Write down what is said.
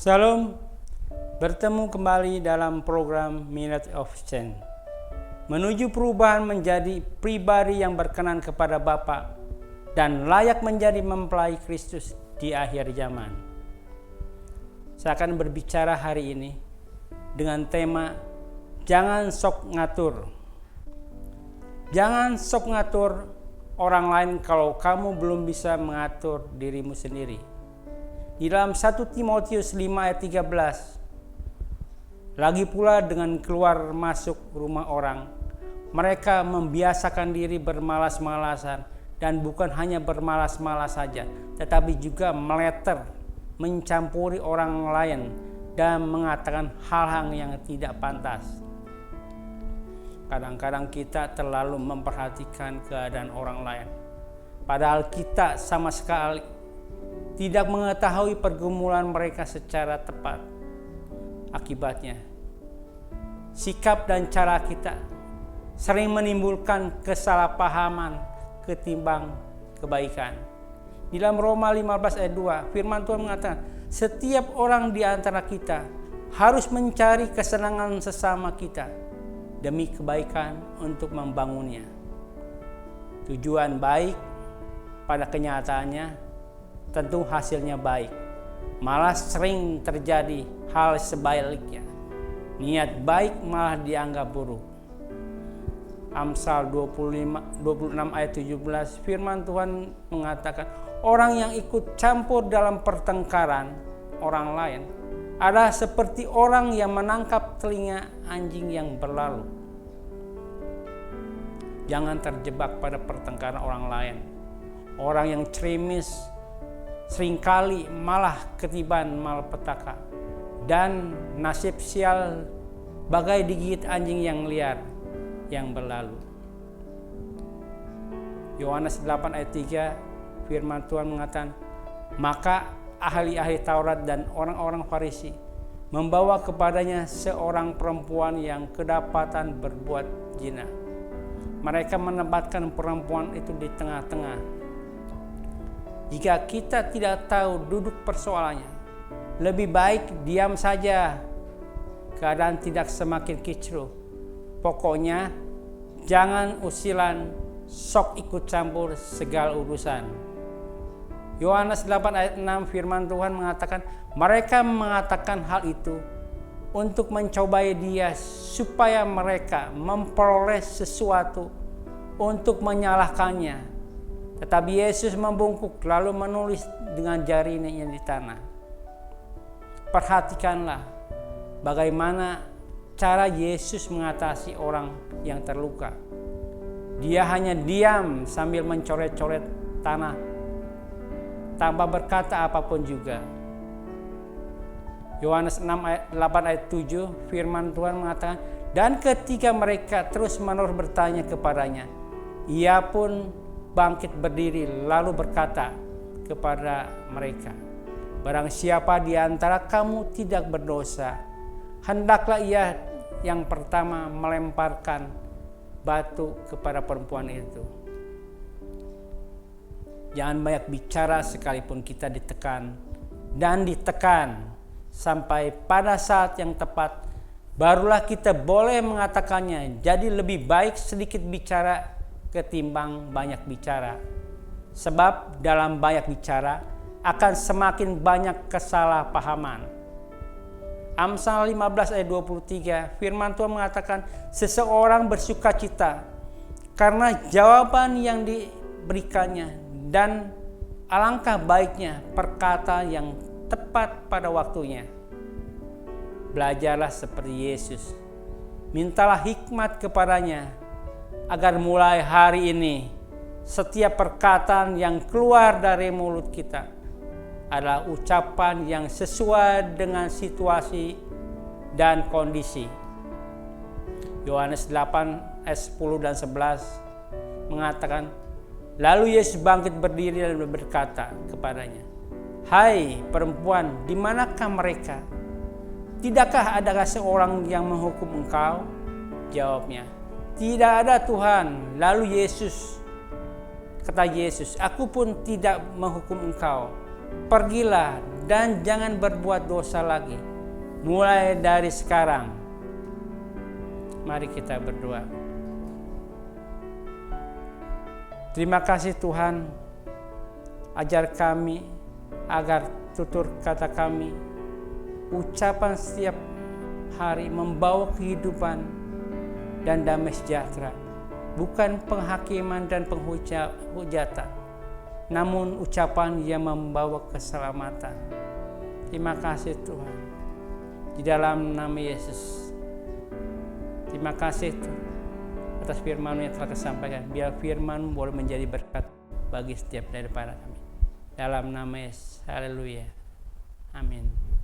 Shalom, bertemu kembali dalam program Minute of Change. Menuju perubahan menjadi pribadi yang berkenan kepada Bapa dan layak menjadi mempelai Kristus di akhir zaman. Saya akan berbicara hari ini dengan tema Jangan sok ngatur. Jangan sok ngatur orang lain kalau kamu belum bisa mengatur dirimu sendiri. Di dalam 1 Timotius 5 ayat 13, lagi pula dengan keluar masuk rumah orang, mereka membiasakan diri bermalas-malasan, dan bukan hanya bermalas-malas saja, tetapi juga meleter, mencampuri orang lain, dan mengatakan hal-hal yang tidak pantas. Kadang-kadang kita terlalu memperhatikan keadaan orang lain, padahal kita sama sekali tidak mengetahui pergumulan mereka secara tepat. Akibatnya, sikap dan cara kita sering menimbulkan kesalahpahaman ketimbang kebaikan. Di dalam Roma 15 ayat 2, firman Tuhan mengatakan, setiap orang di antara kita harus mencari kesenangan sesama kita demi kebaikan untuk membangunnya. Tujuan baik pada kenyataannya tentu hasilnya baik, malah sering terjadi hal sebaliknya. Niat baik malah dianggap buruk. Amsal 26 ayat 17, firman Tuhan mengatakan, orang yang ikut campur dalam pertengkaran orang lain adalah seperti orang yang menangkap telinga anjing yang berlalu. Jangan terjebak pada pertengkaran orang lain. Orang yang cerimis seringkali malah ketiban malapetaka, dan nasib sial bagai digigit anjing yang liar yang berlalu. Yohanes 8 ayat 3, firman Tuhan mengatakan, maka ahli-ahli Taurat dan orang-orang Farisi membawa kepadanya seorang perempuan yang kedapatan berbuat zina. Mereka menempatkan perempuan itu di tengah-tengah. Jika kita tidak tahu duduk persoalannya, lebih baik diam saja. Keadaan tidak semakin kicau. Pokoknya jangan usilan, sok ikut campur segala urusan. Yohanes 8 ayat 6, firman Tuhan mengatakan, mereka mengatakan hal itu untuk mencobai dia supaya mereka memperoleh sesuatu untuk menyalahkannya. Tetapi Yesus membungkuk lalu menulis dengan jarinya di tanah. Perhatikanlah bagaimana cara Yesus mengatasi orang yang terluka. Dia hanya diam sambil mencoret-coret tanah tanpa berkata apapun juga. Yohanes 8 ayat 7, firman Tuhan mengatakan, dan ketika mereka terus-menerus bertanya kepadanya, ia pun bangkit berdiri lalu berkata kepada mereka, barang siapa di antara kamu tidak berdosa, hendaklah ia yang pertama melemparkan batu kepada perempuan itu. Jangan banyak bicara sekalipun kita ditekan dan ditekan, sampai pada saat yang tepat barulah kita boleh mengatakannya. Jadi lebih baik sedikit bicara ketimbang banyak bicara. Sebab dalam banyak bicara akan semakin banyak kesalahpahaman. Amsal 15 ayat 23, firman Tuhan mengatakan, seseorang bersukacita karena jawaban yang diberikannya, dan alangkah baiknya perkataan yang tepat pada waktunya. Belajarlah seperti Yesus. Mintalah hikmat kepadanya, agar mulai hari ini setiap perkataan yang keluar dari mulut kita adalah ucapan yang sesuai dengan situasi dan kondisi. Yohanes 8 ayat 10 dan 11 mengatakan, lalu Yesus bangkit berdiri dan berkata kepadanya, hai perempuan, di manakah mereka? Tidakkah adakah seorang yang menghukum engkau? Jawabnya, tidak ada Tuhan. Lalu kata Yesus, aku pun tidak menghukum engkau. Pergilah dan jangan berbuat dosa lagi mulai dari sekarang. Mari kita berdoa. Terima kasih Tuhan, ajar kami agar tutur kata kami, ucapan setiap hari membawa kehidupan dan damai sejahtera, bukan penghakiman dan penghujatan, namun ucapan yang membawa keselamatan. Terima kasih Tuhan, di dalam nama Yesus. Terima kasih Tuhan atas firman yang telah disampaikan. Biar firman boleh menjadi berkat bagi setiap daripada kami. Dalam nama Yesus, haleluya, amin.